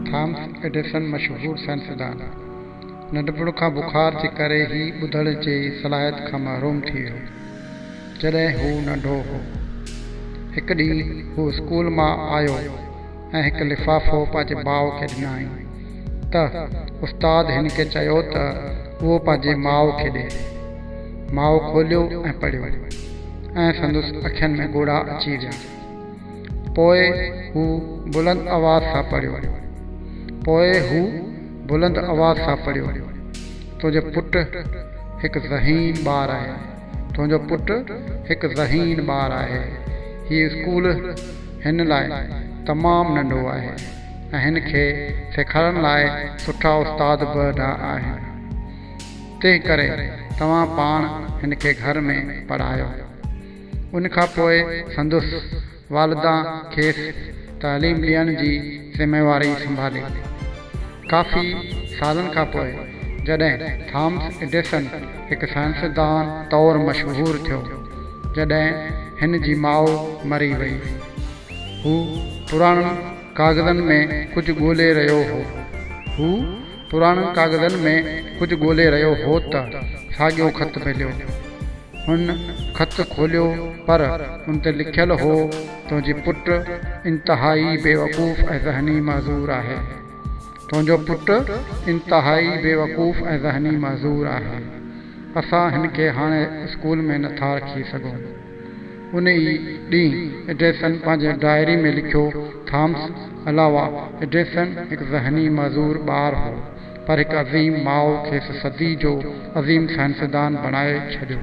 Thomas Edison मशहूर साइंसदान नंढपण खां बुखार जे करे ही ॿुधण जे सलाहियत खां महरूम थी वियो। जॾहिं हू नंढो हो, हिकु ॾींहुं हू स्कूल मां आयो ऐं हिकु लिफ़ाफ़ो पंहिंजे माउ खे ॾिनाई त उस्ताद हिन खे चयो त उहो पंहिंजे माउ खे ॾे। माउ खोलियो ऐं पढ़ियो ऐं संदसि अखियुनि में ॻोढ़ा अची विया। पोइ हू बुलंद आवाज़ सां पढ़ियो, तुंहिंजो पुटु हिकु ज़हीन ॿारु आहे, तुंहिंजो पुटु हिकु ज़हीन ॿारु आहे। हीउ स्कूल हिन लाइ तमामु नंढो आहे ऐं हिन खे सेखारण लाइ सुठा उस्ताद बि न आहिनि। तंहिं करे तव्हां पाण हिन खे घर में पढ़ायो। उन खां पोइ संदसि वालिदा खेसि तालीम ॾियण जी ज़िमेवारी संभाली। काफ़ी सालनि खां पोइ जॾहिं थॉमस एडिसन हिकु साइंसदान तौरु मशहूरु थियो, जॾहिं हिन जी माउ मरी वई, हू पुराणनि कागज़नि में कुझु ॻोल्हे रहियो हो त साॻियो ख़त मिलियो। हुन ख़त खोलियो पर उन ते लिखियलु हो, तुंहिंजो पुटु इंतिहाई बेवकूफ़ ऐं ज़हनी मज़ूर आहे, तुंहिंजो पुटु इंतिहाई बेवकूफ़ ऐं ज़हनी मज़ूर आहे। असां हिन खे हाणे स्कूल में नथा रखी सघूं। उन ई ॾींहुं एडिसन पंहिंजे डायरी में लिखियो, थॉमस अलावा एडिसन हिकु ज़हनी मज़ूर ॿारु हो, पर हिकु अज़ीम माउ खेसि सदी जो अज़ीम साइंसदान बणाए छॾियो।